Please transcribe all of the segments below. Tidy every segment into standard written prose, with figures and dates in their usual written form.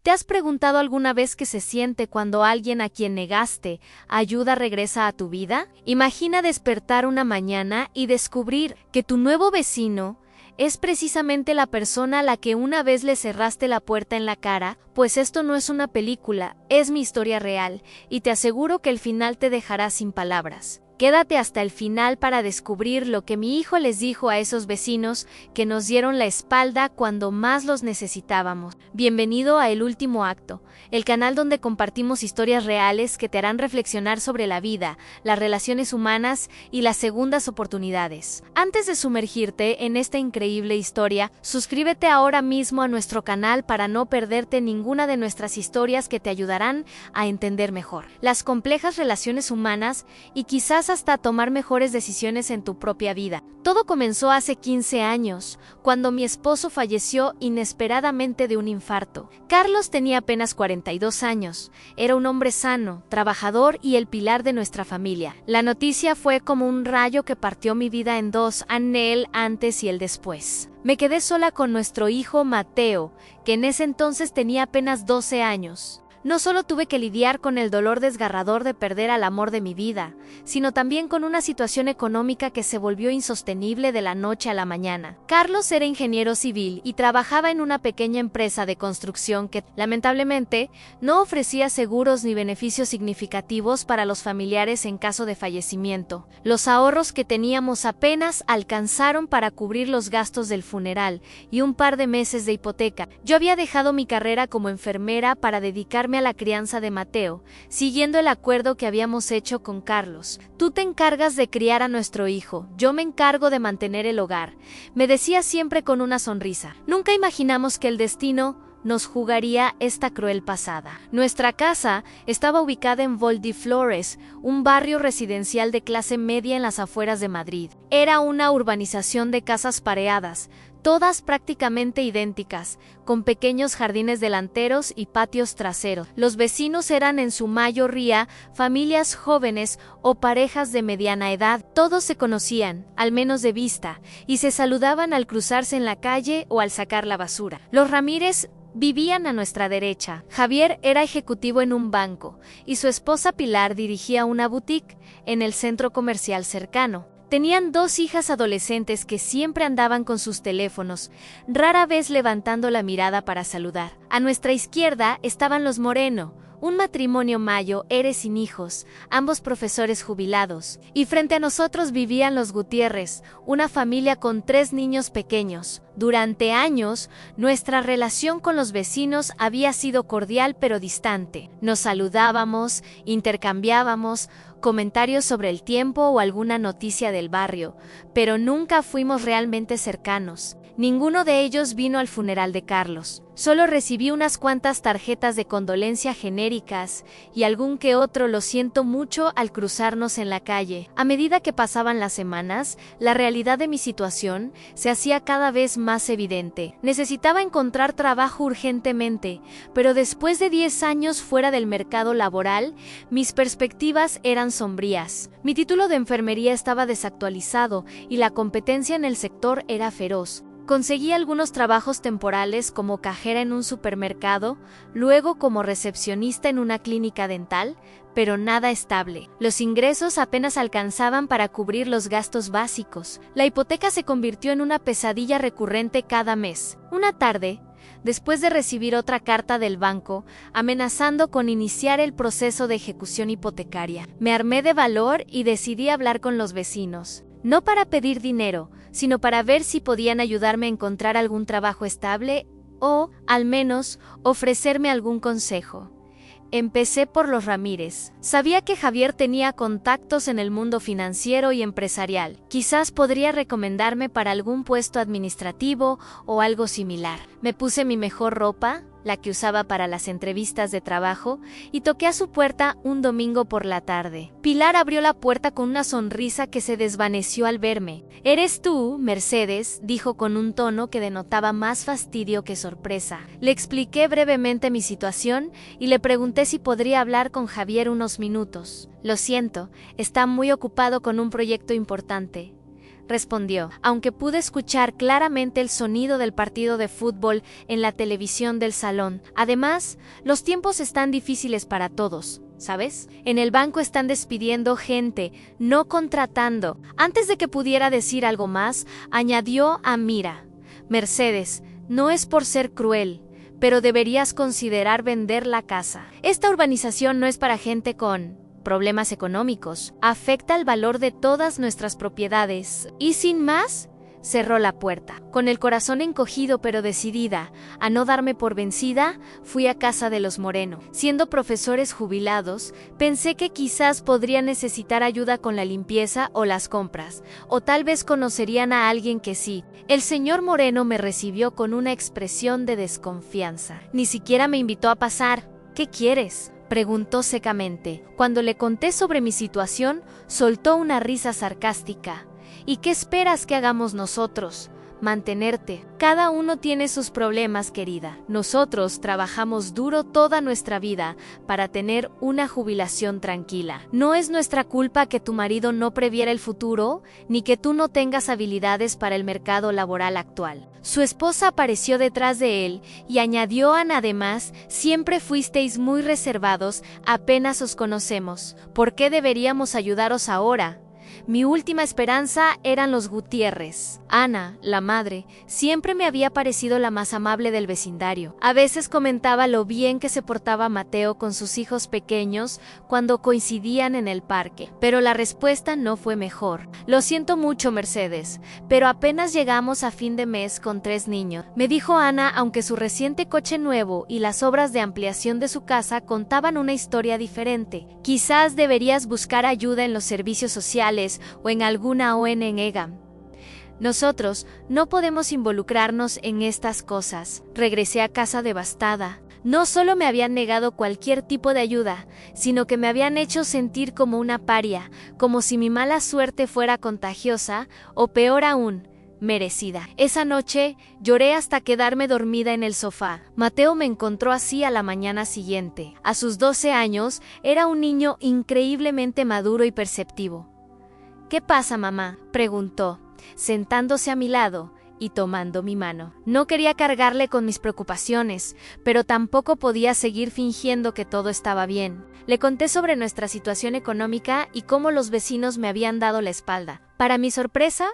¿Te has preguntado alguna vez qué se siente cuando alguien a quien negaste ayuda regresa a tu vida? Imagina despertar una mañana y descubrir que tu nuevo vecino es precisamente la persona a la que una vez le cerraste la puerta en la cara. Pues esto no es una película, es mi historia real, y te aseguro que el final te dejará sin palabras. Quédate hasta el final para descubrir lo que mi hijo les dijo a esos vecinos que nos dieron la espalda cuando más los necesitábamos. Bienvenido a El Último Acto, el canal donde compartimos historias reales que te harán reflexionar sobre la vida, las relaciones humanas y las segundas oportunidades. Antes de sumergirte en esta increíble historia, suscríbete ahora mismo a nuestro canal para no perderte ninguna de nuestras historias que te ayudarán a entender mejor las complejas relaciones humanas y quizás hasta tomar mejores decisiones en tu propia vida. Todo comenzó hace 15 años, cuando mi esposo falleció inesperadamente de un infarto. Carlos tenía apenas 42 años, era un hombre sano, trabajador y el pilar de nuestra familia. La noticia fue como un rayo que partió mi vida en dos, el antes y el después. Me quedé sola con nuestro hijo Mateo, que en ese entonces tenía apenas 12 años. No solo tuve que lidiar con el dolor desgarrador de perder al amor de mi vida, sino también con una situación económica que se volvió insostenible de la noche a la mañana. Carlos era ingeniero civil y trabajaba en una pequeña empresa de construcción que, lamentablemente, no ofrecía seguros ni beneficios significativos para los familiares en caso de fallecimiento. Los ahorros que teníamos apenas alcanzaron para cubrir los gastos del funeral y un par de meses de hipoteca. Yo había dejado mi carrera como enfermera para dedicarme a la crianza de Mateo, siguiendo el acuerdo que habíamos hecho con Carlos. Tú te encargas de criar a nuestro hijo, yo me encargo de mantener el hogar, me decía siempre con una sonrisa. Nunca imaginamos que el destino nos jugaría esta cruel pasada. Nuestra casa estaba ubicada en Vall-di-Flores, un barrio residencial de clase media en las afueras de Madrid. Era una urbanización de casas pareadas, todas prácticamente idénticas, con pequeños jardines delanteros y patios traseros. Los vecinos eran en su mayoría familias jóvenes o parejas de mediana edad. Todos se conocían, al menos de vista, y se saludaban al cruzarse en la calle o al sacar la basura. Los Ramírez vivían a nuestra derecha. Javier era ejecutivo en un banco, y su esposa Pilar dirigía una boutique en el centro comercial cercano. Tenían dos hijas adolescentes que siempre andaban con sus teléfonos, rara vez levantando la mirada para saludar. A nuestra izquierda estaban los Moreno, un matrimonio mayo, sin hijos, ambos profesores jubilados. Y frente a nosotros vivían los Gutiérrez, una familia con 3 niños pequeños. Durante años, nuestra relación con los vecinos había sido cordial pero distante. Nos saludábamos, intercambiábamos comentarios sobre el tiempo o alguna noticia del barrio, pero nunca fuimos realmente cercanos. Ninguno de ellos vino al funeral de Carlos. Solo recibí unas cuantas tarjetas de condolencia genéricas y algún que otro "lo siento mucho" al cruzarnos en la calle. A medida que pasaban las semanas, la realidad de mi situación se hacía cada vez más evidente. Necesitaba encontrar trabajo urgentemente, pero después de 10 años fuera del mercado laboral, mis perspectivas eran sombrías. Mi título de enfermería estaba desactualizado y la competencia en el sector era feroz. Conseguí algunos trabajos temporales como cajera en un supermercado, luego como recepcionista en una clínica dental, pero nada estable. Los ingresos apenas alcanzaban para cubrir los gastos básicos. La hipoteca se convirtió en una pesadilla recurrente cada mes. Una tarde, después de recibir otra carta del banco, amenazando con iniciar el proceso de ejecución hipotecaria, me armé de valor y decidí hablar con los vecinos. No para pedir dinero, sino para ver si podían ayudarme a encontrar algún trabajo estable o, al menos, ofrecerme algún consejo. Empecé por los Ramírez. Sabía que Javier tenía contactos en el mundo financiero y empresarial. Quizás podría recomendarme para algún puesto administrativo o algo similar. Me puse mi mejor ropa, la que usaba para las entrevistas de trabajo, y toqué a su puerta un domingo por la tarde. Pilar abrió la puerta con una sonrisa que se desvaneció al verme. «¿Eres tú, Mercedes?», dijo con un tono que denotaba más fastidio que sorpresa. Le expliqué brevemente mi situación y le pregunté si podría hablar con Javier unos minutos. «Lo siento, está muy ocupado con un proyecto importante», respondió, aunque pude escuchar claramente el sonido del partido de fútbol en la televisión del salón. Además, los tiempos están difíciles para todos, ¿sabes? En el banco están despidiendo gente, no contratando. Antes de que pudiera decir algo más, añadió a Mira, Mercedes, no es por ser cruel, pero deberías considerar vender la casa. Esta urbanización no es para gente con problemas económicos, afecta el valor de todas nuestras propiedades. Y sin más, cerró la puerta. Con el corazón encogido pero decidida a no darme por vencida, fui a casa de los Moreno. Siendo profesores jubilados, pensé que quizás podrían necesitar ayuda con la limpieza o las compras, o tal vez conocerían a alguien que sí. El señor Moreno me recibió con una expresión de desconfianza. Ni siquiera me invitó a pasar. ¿Qué quieres?, preguntó secamente. Cuando le conté sobre mi situación, soltó una risa sarcástica. ¿Y qué esperas que hagamos nosotros? Mantenerte. Cada uno tiene sus problemas, querida. Nosotros trabajamos duro toda nuestra vida para tener una jubilación tranquila. No es nuestra culpa que tu marido no previera el futuro, ni que tú no tengas habilidades para el mercado laboral actual. Su esposa apareció detrás de él y añadió, además, siempre fuisteis muy reservados, apenas os conocemos. ¿Por qué deberíamos ayudaros ahora? Mi última esperanza eran los Gutiérrez. Ana, la madre, siempre me había parecido la más amable del vecindario. A veces comentaba lo bien que se portaba Mateo con sus hijos pequeños cuando coincidían en el parque, pero la respuesta no fue mejor. Lo siento mucho, Mercedes, pero apenas llegamos a fin de mes con 3 niños, me dijo Ana, aunque su reciente coche nuevo y las obras de ampliación de su casa contaban una historia diferente. Quizás deberías buscar ayuda en los servicios sociales o en alguna ONG. Nosotros no podemos involucrarnos en estas cosas. Regresé a casa devastada. No solo me habían negado cualquier tipo de ayuda, sino que me habían hecho sentir como una paria, como si mi mala suerte fuera contagiosa, o peor aún, merecida. Esa noche lloré hasta quedarme dormida en el sofá. Mateo me encontró así a la mañana siguiente. A sus 12 años, era un niño increíblemente maduro y perceptivo. ¿Qué pasa, mamá?, preguntó, sentándose a mi lado y tomando mi mano. No quería cargarle con mis preocupaciones, pero tampoco podía seguir fingiendo que todo estaba bien. Le conté sobre nuestra situación económica y cómo los vecinos me habían dado la espalda. Para mi sorpresa,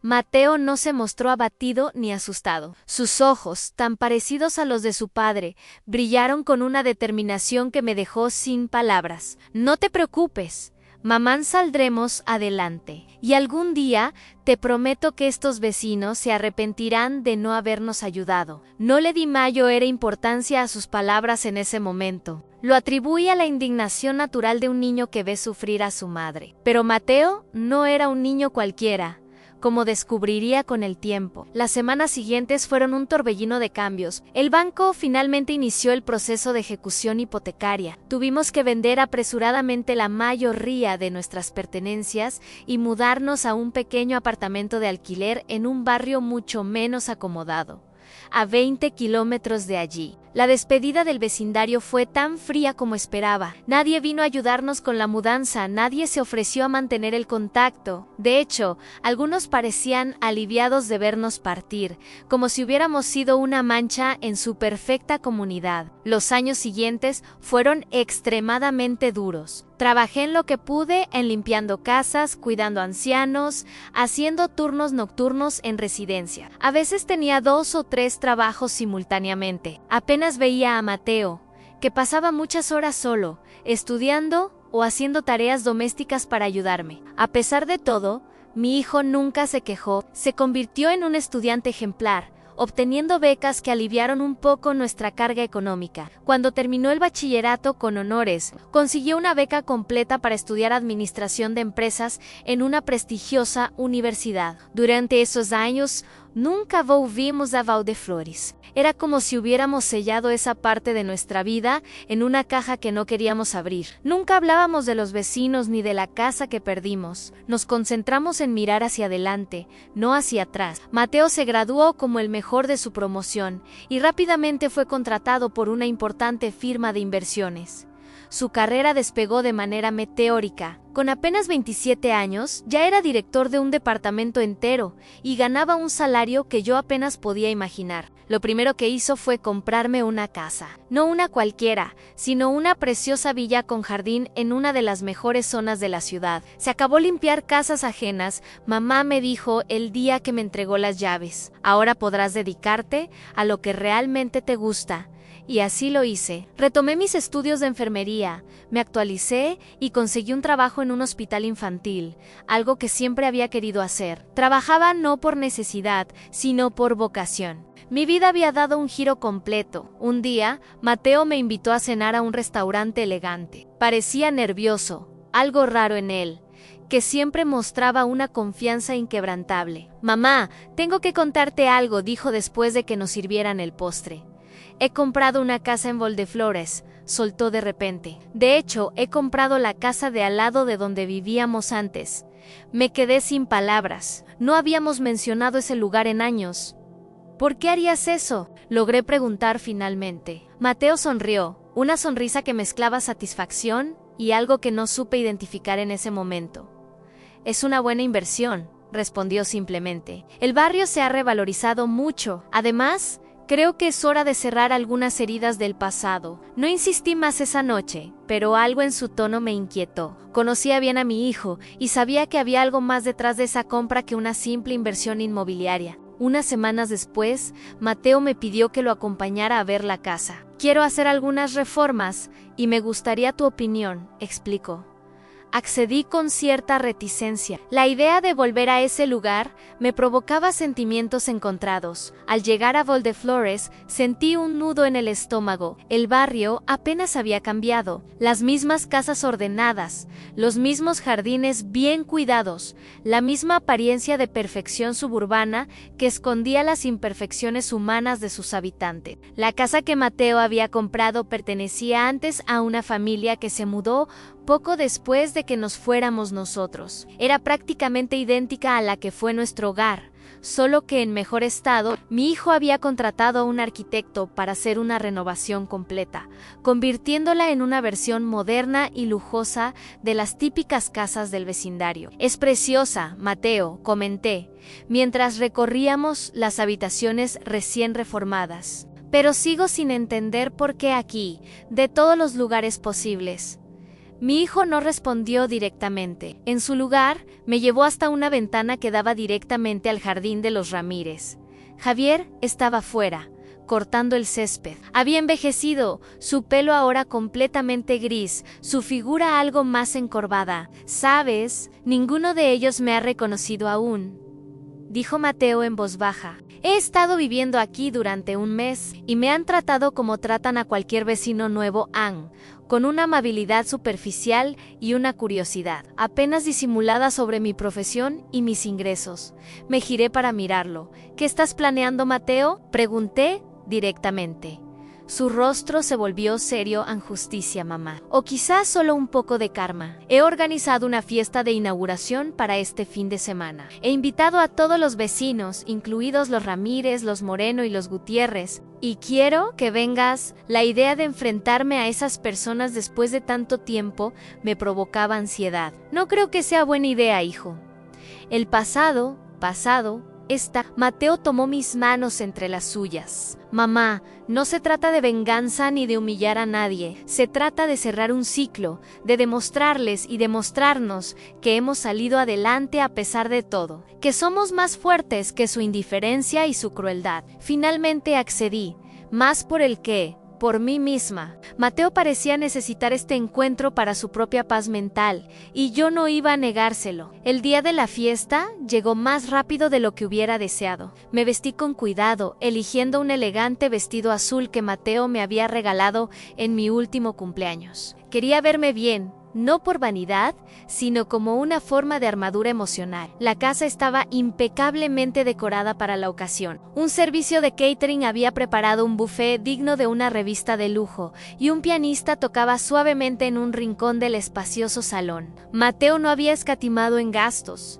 Mateo no se mostró abatido ni asustado. Sus ojos, tan parecidos a los de su padre, brillaron con una determinación que me dejó sin palabras. No te preocupes. Mamá, saldremos adelante, y algún día te prometo que estos vecinos se arrepentirán de no habernos ayudado. No le di mayor importancia a sus palabras en ese momento. Lo atribuí a la indignación natural de un niño que ve sufrir a su madre. Pero Mateo no era un niño cualquiera, como descubriría con el tiempo. Las semanas siguientes fueron un torbellino de cambios. El banco finalmente inició el proceso de ejecución hipotecaria. Tuvimos que vender apresuradamente la mayoría de nuestras pertenencias y mudarnos a un pequeño apartamento de alquiler en un barrio mucho menos acomodado, a 20 kilómetros de allí. La despedida del vecindario fue tan fría como esperaba. Nadie vino a ayudarnos con la mudanza, nadie se ofreció a mantener el contacto. De hecho, algunos parecían aliviados de vernos partir, como si hubiéramos sido una mancha en su perfecta comunidad. Los años siguientes fueron extremadamente duros. Trabajé en lo que pude, en limpiando casas, cuidando ancianos, haciendo turnos nocturnos en residencia. A veces tenía 2 o 3 trabajos simultáneamente. Apenas veía a Mateo, que pasaba muchas horas solo, estudiando o haciendo tareas domésticas para ayudarme. A pesar de todo, mi hijo nunca se quejó, se convirtió en un estudiante ejemplar, obteniendo becas que aliviaron un poco nuestra carga económica. Cuando terminó el bachillerato con honores, consiguió una beca completa para estudiar administración de empresas en una prestigiosa universidad. Durante esos años, nunca volvimos a Valdeflores. Era como si hubiéramos sellado esa parte de nuestra vida en una caja que no queríamos abrir. Nunca hablábamos de los vecinos ni de la casa que perdimos. Nos concentramos en mirar hacia adelante, no hacia atrás. Mateo se graduó como el mejor de su promoción y rápidamente fue contratado por una importante firma de inversiones. su carrera despegó de manera meteórica. Con apenas 27 años, ya era director de un departamento entero y ganaba un salario que yo apenas podía imaginar. Lo primero que hizo fue comprarme una casa. No una cualquiera, sino una preciosa villa con jardín en una de las mejores zonas de la ciudad. Se acabó limpiar casas ajenas, mamá me dijo el día que me entregó las llaves. Ahora podrás dedicarte a lo que realmente te gusta. Y así lo hice. Retomé mis estudios de enfermería, me actualicé y conseguí un trabajo en un hospital infantil, algo que siempre había querido hacer. Trabajaba no por necesidad, sino por vocación. Mi vida había dado un giro completo. Un día, Mateo me invitó a cenar a un restaurante elegante. Parecía nervioso, algo raro en él, que siempre mostraba una confianza inquebrantable. «Mamá, tengo que contarte algo», dijo después de que nos sirvieran el postre. «He comprado una casa en Voldeflores», soltó de repente. «De hecho, he comprado la casa de al lado de donde vivíamos antes». Me quedé sin palabras. No habíamos mencionado ese lugar en años. «¿Por qué harías eso?», logré preguntar finalmente. Mateo sonrió, una sonrisa que mezclaba satisfacción y algo que no supe identificar en ese momento. «Es una buena inversión», respondió simplemente. «El barrio se ha revalorizado mucho. Además, creo que es hora de cerrar algunas heridas del pasado». No insistí más esa noche, pero algo en su tono me inquietó. Conocía bien a mi hijo y sabía que había algo más detrás de esa compra que una simple inversión inmobiliaria. Unas semanas después, Mateo me pidió que lo acompañara a ver la casa. «Quiero hacer algunas reformas y me gustaría tu opinión», explicó. Accedí con cierta reticencia. La idea de volver a ese lugar me provocaba sentimientos encontrados. Al llegar a Voldeflores, sentí un nudo en el estómago. El barrio apenas había cambiado. Las mismas casas ordenadas, los mismos jardines bien cuidados, la misma apariencia de perfección suburbana que escondía las imperfecciones humanas de sus habitantes. La casa que Mateo había comprado pertenecía antes a una familia que se mudó poco después de que nos fuéramos nosotros. Era prácticamente idéntica a la que fue nuestro hogar, solo que en mejor estado. Mi hijo había contratado a un arquitecto para hacer una renovación completa, convirtiéndola en una versión moderna y lujosa de las típicas casas del vecindario. «Es preciosa, Mateo», comenté, mientras recorríamos las habitaciones recién reformadas. «Pero sigo sin entender por qué aquí, de todos los lugares posibles». Mi hijo no respondió directamente. En su lugar, me llevó hasta una ventana que daba directamente al jardín de los Ramírez. Javier estaba fuera, cortando el césped. Había envejecido, su pelo ahora completamente gris, su figura algo más encorvada. «¿Sabes? Ninguno de ellos me ha reconocido aún», dijo Mateo en voz baja. «He estado viviendo aquí durante un mes y me han tratado como tratan a cualquier vecino nuevo, con una amabilidad superficial y una curiosidad, apenas disimulada sobre mi profesión y mis ingresos». Me giré para mirarlo. «¿Qué estás planeando, Mateo?», pregunté directamente. Su rostro se volvió serio. «En justicia, mamá. O quizás solo un poco de karma. He organizado una fiesta de inauguración para este fin de semana. He invitado a todos los vecinos, incluidos los Ramírez, los Moreno y los Gutiérrez. Y quiero que vengas». La idea de enfrentarme a esas personas después de tanto tiempo me provocaba ansiedad. «No creo que sea buena idea, hijo. El pasado está». Mateo tomó mis manos entre las suyas. «Mamá, no se trata de venganza ni de humillar a nadie. Se trata de cerrar un ciclo, de demostrarles y demostrarnos que hemos salido adelante a pesar de todo, que somos más fuertes que su indiferencia y su crueldad». Finalmente accedí, más por el qué, por mí misma. Mateo parecía necesitar este encuentro para su propia paz mental, y yo no iba a negárselo. El día de la fiesta llegó más rápido de lo que hubiera deseado. Me vestí con cuidado, eligiendo un elegante vestido azul que Mateo me había regalado en mi último cumpleaños. Quería verme bien, no por vanidad, sino como una forma de armadura emocional. La casa estaba impecablemente decorada para la ocasión. Un servicio de catering había preparado un buffet digno de una revista de lujo, y un pianista tocaba suavemente en un rincón del espacioso salón. Mateo no había escatimado en gastos.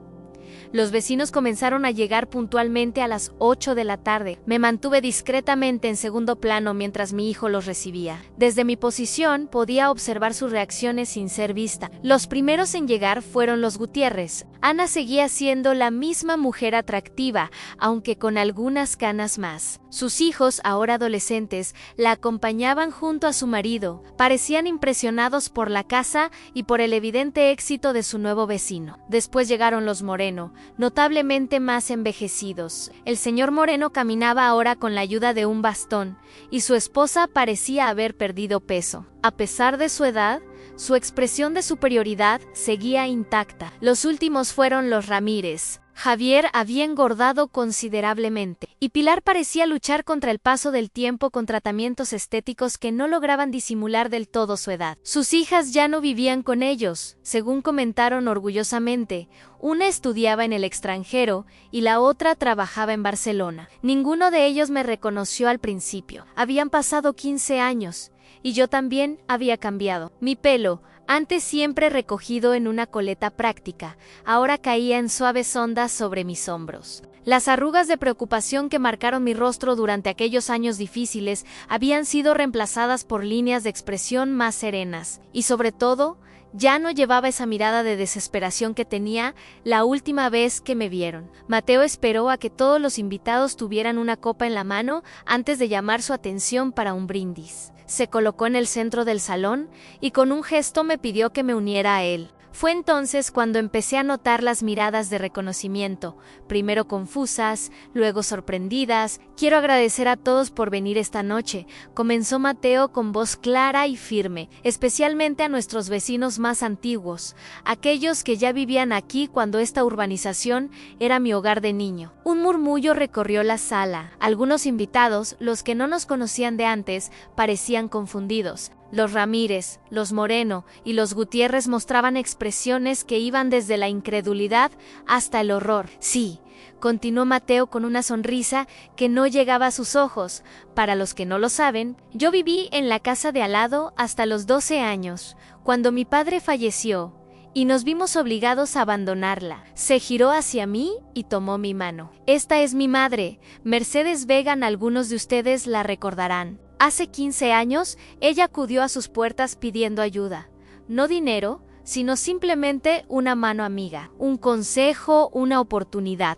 Los vecinos comenzaron a llegar puntualmente a las 8 de la tarde. Me mantuve discretamente en segundo plano mientras mi hijo los recibía. Desde mi posición podía observar sus reacciones sin ser vista. Los primeros en llegar fueron los Gutiérrez. Ana seguía siendo la misma mujer atractiva, aunque con algunas canas más. Sus hijos, ahora adolescentes, la acompañaban junto a su marido. Parecían impresionados por la casa y por el evidente éxito de su nuevo vecino. Después llegaron los Moreno, notablemente más envejecidos. El señor Moreno caminaba ahora con la ayuda de un bastón, y su esposa parecía haber perdido peso. A pesar de su edad, su expresión de superioridad seguía intacta. Los últimos fueron los Ramírez. Javier había engordado considerablemente, y Pilar parecía luchar contra el paso del tiempo con tratamientos estéticos que no lograban disimular del todo su edad. Sus hijas ya no vivían con ellos, según comentaron orgullosamente. Una estudiaba en el extranjero y la otra trabajaba en Barcelona. Ninguno de ellos me reconoció al principio. Habían pasado 15 años, y yo también había cambiado. Mi pelo, antes siempre recogido en una coleta práctica, ahora caía en suaves ondas sobre mis hombros. Las arrugas de preocupación que marcaron mi rostro durante aquellos años difíciles habían sido reemplazadas por líneas de expresión más serenas, y sobre todo, ya no llevaba esa mirada de desesperación que tenía la última vez que me vieron. Mateo esperó a que todos los invitados tuvieran una copa en la mano antes de llamar su atención para un brindis. Se colocó en el centro del salón y con un gesto me pidió que me uniera a él. Fue entonces cuando empecé a notar las miradas de reconocimiento, primero confusas, luego sorprendidas. «Quiero agradecer a todos por venir esta noche», comenzó Mateo con voz clara y firme, especialmente a nuestros vecinos más antiguos, aquellos que ya vivían aquí cuando esta urbanización era mi hogar de niño. Un murmullo recorrió la sala. Algunos invitados, los que no nos conocían de antes, parecían confundidos. Los Ramírez, los Moreno y los Gutiérrez mostraban expresiones que iban desde la incredulidad hasta el horror. «Sí», continuó Mateo con una sonrisa que no llegaba a sus ojos. «Para los que no lo saben, yo viví en la casa de al lado hasta los 12 años, cuando mi padre falleció, y nos vimos obligados a abandonarla». Se giró hacia mí y tomó mi mano. «Esta es mi madre, Mercedes Vegan, algunos de ustedes la recordarán. Hace 15 años, ella acudió a sus puertas pidiendo ayuda. No dinero, sino simplemente una mano amiga, un consejo, una oportunidad.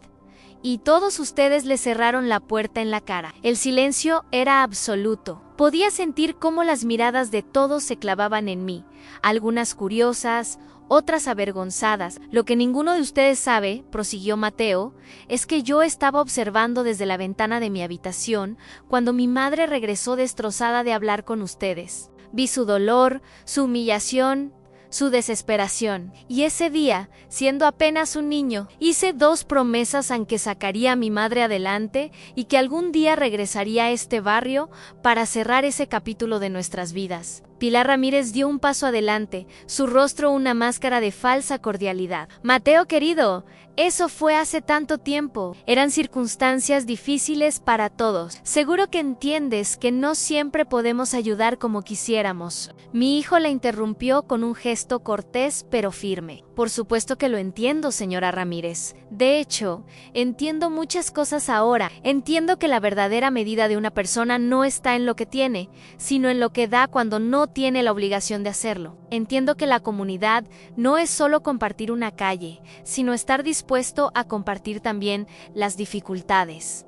Y todos ustedes le cerraron la puerta en la cara. El silencio era absoluto. Podía sentir cómo las miradas de todos se clavaban en mí, algunas curiosas, otras avergonzadas. Lo que ninguno de ustedes sabe», prosiguió Mateo, «es que yo estaba observando desde la ventana de mi habitación cuando mi madre regresó destrozada de hablar con ustedes. Vi su dolor, su humillación, su desesperación. Y ese día, siendo apenas un niño, hice 2 promesas en que sacaría a mi madre adelante y que algún día regresaría a este barrio para cerrar ese capítulo de nuestras vidas». Pilar Ramírez dio un paso adelante, su rostro una máscara de falsa cordialidad. «Mateo querido, eso fue hace tanto tiempo. Eran circunstancias difíciles para todos. Seguro que entiendes que no siempre podemos ayudar como quisiéramos». Mi hijo la interrumpió con un gesto cortés pero firme. «Por supuesto que lo entiendo, señora Ramírez. De hecho, entiendo muchas cosas ahora. Entiendo que la verdadera medida de una persona no está en lo que tiene, sino en lo que da cuando no tiene la obligación de hacerlo. Entiendo que la comunidad no es solo compartir una calle, sino estar dispuesto a compartir también las dificultades».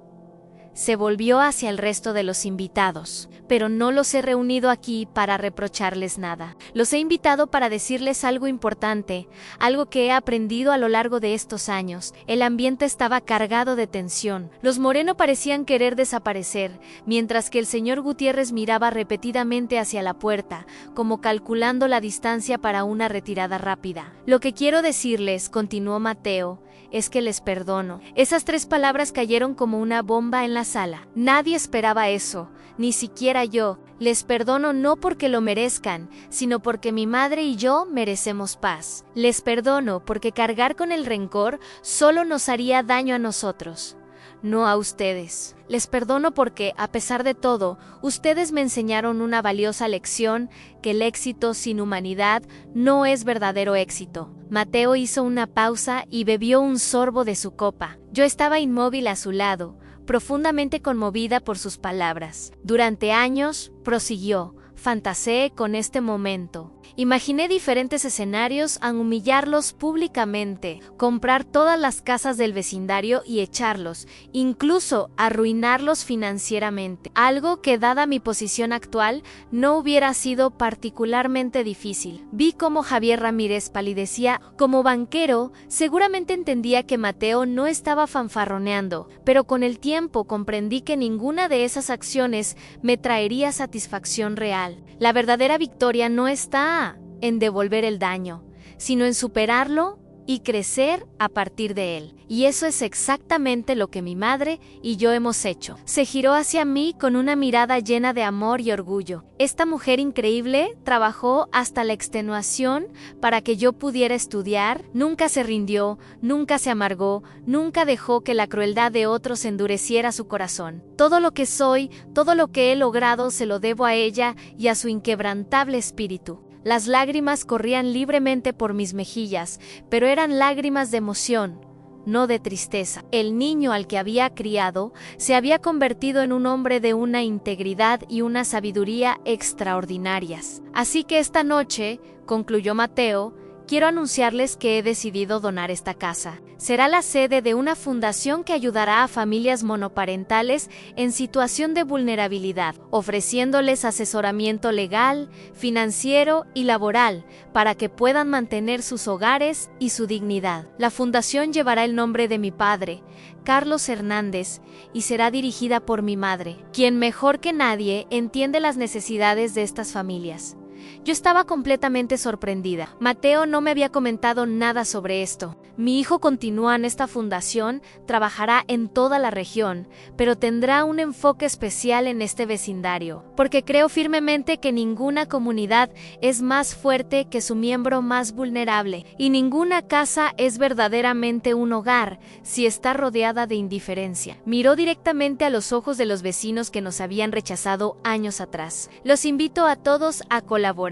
Se volvió hacia el resto de los invitados. «Pero no los he reunido aquí para reprocharles nada. Los he invitado para decirles algo importante, algo que he aprendido a lo largo de estos años». El ambiente estaba cargado de tensión. Los Moreno parecían querer desaparecer, mientras que el señor Gutiérrez miraba repetidamente hacia la puerta, como calculando la distancia para una retirada rápida. «Lo que quiero decirles», continuó Mateo, «es que les perdono». Esas 3 palabras cayeron como una bomba en la sala. Nadie esperaba eso, ni siquiera yo. «Les perdono no porque lo merezcan, sino porque mi madre y yo merecemos paz. Les perdono porque cargar con el rencor solo nos haría daño a nosotros. no a ustedes. Les perdono porque, a pesar de todo, ustedes me enseñaron una valiosa lección, que el éxito sin humanidad no es verdadero éxito. Mateo hizo una pausa y bebió un sorbo de su copa. Yo estaba inmóvil a su lado, profundamente conmovida por sus palabras. Durante años, prosiguió, fantaseé con este momento. Imaginé diferentes escenarios a humillarlos públicamente, comprar todas las casas del vecindario y echarlos, incluso arruinarlos financieramente. Algo que, dada mi posición actual, no hubiera sido particularmente difícil. Vi cómo Javier Ramírez palidecía. Como banquero, seguramente entendía que Mateo no estaba fanfarroneando, pero con el tiempo comprendí que ninguna de esas acciones me traería satisfacción real. La verdadera victoria no está en devolver el daño, sino en superarlo y crecer a partir de él. Y eso es exactamente lo que mi madre y yo hemos hecho. Se giró hacia mí con una mirada llena de amor y orgullo. Esta mujer increíble trabajó hasta la extenuación para que yo pudiera estudiar, nunca se rindió, nunca se amargó, nunca dejó que la crueldad de otros endureciera su corazón. Todo lo que soy, todo lo que he logrado se lo debo a ella y a su inquebrantable espíritu. Las lágrimas corrían libremente por mis mejillas, pero eran lágrimas de emoción, no de tristeza. El niño al que había criado se había convertido en un hombre de una integridad y una sabiduría extraordinarias. Así que esta noche, concluyó Mateo, quiero anunciarles que he decidido donar esta casa. Será la sede de una fundación que ayudará a familias monoparentales en situación de vulnerabilidad, ofreciéndoles asesoramiento legal, financiero y laboral para que puedan mantener sus hogares y su dignidad. La fundación llevará el nombre de mi padre, Carlos Hernández, y será dirigida por mi madre, quien mejor que nadie entiende las necesidades de estas familias. Yo estaba completamente sorprendida. Mateo no me había comentado nada sobre esto. Mi hijo continúa en esta fundación, trabajará en toda la región, pero tendrá un enfoque especial en este vecindario, porque creo firmemente que ninguna comunidad es más fuerte que su miembro más vulnerable, y ninguna casa es verdaderamente un hogar si está rodeada de indiferencia. Miró directamente a los ojos de los vecinos que nos habían rechazado años atrás. Los invito a todos a colaborar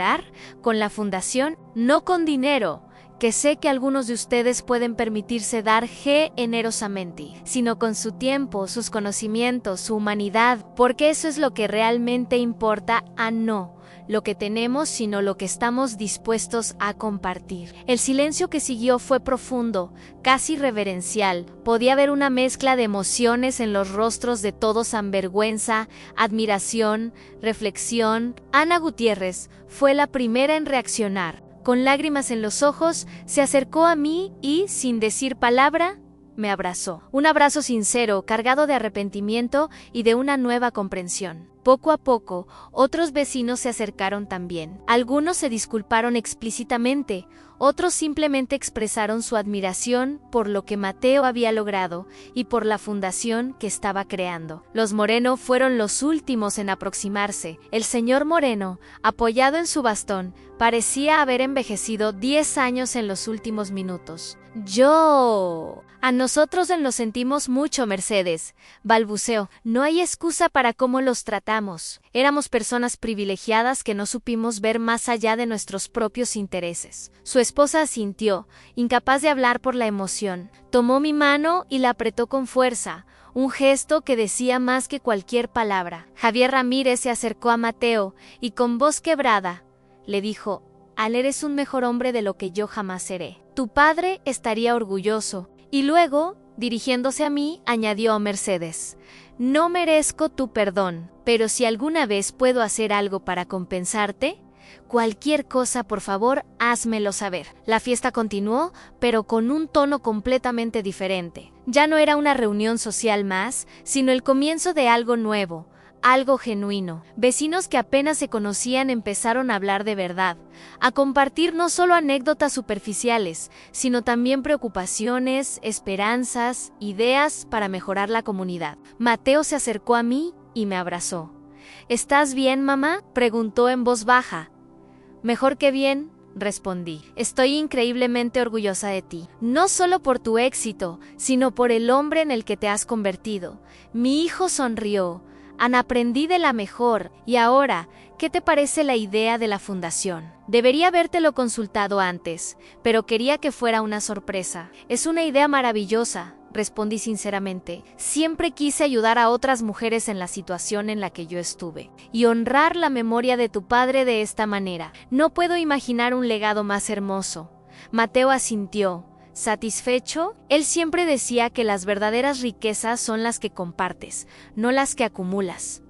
con la fundación, no con dinero, que sé que algunos de ustedes pueden permitirse dar generosamente, sino con su tiempo, sus conocimientos, su humanidad, porque eso es lo que realmente importa, no lo que tenemos, sino lo que estamos dispuestos a compartir. El silencio que siguió fue profundo, casi reverencial. Podía haber una mezcla de emociones en los rostros de todos: vergüenza, admiración, reflexión. Ana Gutiérrez fue la primera en reaccionar. Con lágrimas en los ojos, se acercó a mí y, sin decir palabra, me abrazó. Un abrazo sincero, cargado de arrepentimiento y de una nueva comprensión. Poco a poco, otros vecinos se acercaron también. Algunos se disculparon explícitamente, otros simplemente expresaron su admiración por lo que Mateo había logrado y por la fundación que estaba creando. Los Moreno fueron los últimos en aproximarse. El señor Moreno, apoyado en su bastón, parecía haber envejecido 10 años en los últimos minutos. A nosotros nos sentimos mucho, Mercedes, balbuceó. No hay excusa para cómo los tratamos. Éramos personas privilegiadas que no supimos ver más allá de nuestros propios intereses. Su esposa asintió, incapaz de hablar por la emoción. Tomó mi mano y la apretó con fuerza, un gesto que decía más que cualquier palabra. Javier Ramírez se acercó a Mateo y con voz quebrada le dijo: «Al eres un mejor hombre de lo que yo jamás seré. Tu padre estaría orgulloso». Y luego, dirigiéndose a mí, añadió Mercedes: «No merezco tu perdón, pero si alguna vez puedo hacer algo para compensarte, cualquier cosa, por favor, házmelo saber». La fiesta continuó, pero con un tono completamente diferente. Ya no era una reunión social más, sino el comienzo de algo nuevo, algo genuino. Vecinos que apenas se conocían empezaron a hablar de verdad, a compartir no solo anécdotas superficiales, sino también preocupaciones, esperanzas, ideas para mejorar la comunidad. Mateo se acercó a mí y me abrazó. «¿Estás bien, mamá?», preguntó en voz baja. «Mejor que bien», respondí. Estoy increíblemente orgullosa de ti, no solo por tu éxito, sino por el hombre en el que te has convertido. Mi hijo sonrió. Ana, aprendí de la mejor. Y ahora, ¿qué te parece la idea de la fundación? Debería habértelo consultado antes, pero quería que fuera una sorpresa. Es una idea maravillosa, respondí sinceramente. Siempre quise ayudar a otras mujeres en la situación en la que yo estuve, y honrar la memoria de tu padre de esta manera. No puedo imaginar un legado más hermoso. Mateo asintió. ¿Satisfecho? Él siempre decía que las verdaderas riquezas son las que compartes, no las que acumulas.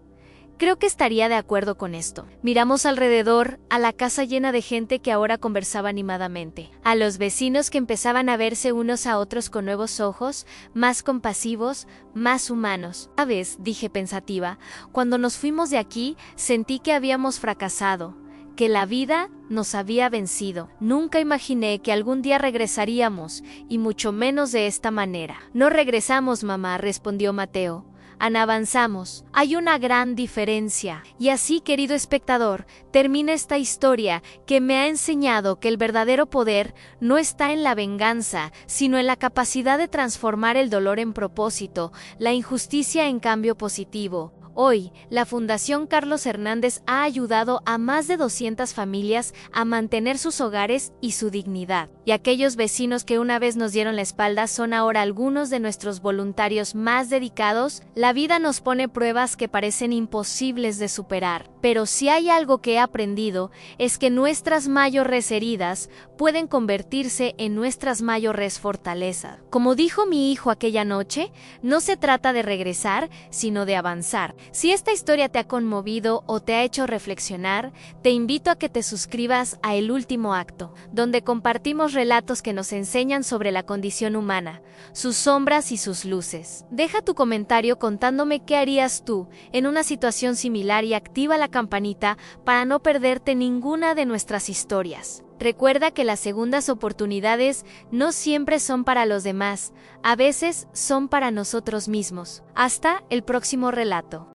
Creo que estaría de acuerdo con esto. Miramos alrededor, a la casa llena de gente que ahora conversaba animadamente, a los vecinos que empezaban a verse unos a otros con nuevos ojos, más compasivos, más humanos. ¿Sabes?, dije pensativa, cuando nos fuimos de aquí, sentí que habíamos fracasado, que la vida nos había vencido. Nunca imaginé que algún día regresaríamos, y mucho menos de esta manera. No regresamos, mamá, respondió Mateo. Ana, avanzamos. Hay una gran diferencia. Y así, querido espectador, termina esta historia que me ha enseñado que el verdadero poder no está en la venganza, sino en la capacidad de transformar el dolor en propósito, la injusticia en cambio positivo. Hoy, la Fundación Carlos Hernández ha ayudado a más de 200 familias a mantener sus hogares y su dignidad. Y aquellos vecinos que una vez nos dieron la espalda son ahora algunos de nuestros voluntarios más dedicados. La vida nos pone pruebas que parecen imposibles de superar. Pero si hay algo que he aprendido, es que nuestras mayores heridas pueden convertirse en nuestras mayores fortalezas. Como dijo mi hijo aquella noche, no se trata de regresar, sino de avanzar. Si esta historia te ha conmovido o te ha hecho reflexionar, te invito a que te suscribas a El Último Acto, donde compartimos relatos que nos enseñan sobre la condición humana, sus sombras y sus luces. Deja tu comentario contándome qué harías tú en una situación similar y activa la campanita para no perderte ninguna de nuestras historias. Recuerda que las segundas oportunidades no siempre son para los demás, a veces son para nosotros mismos. Hasta el próximo relato.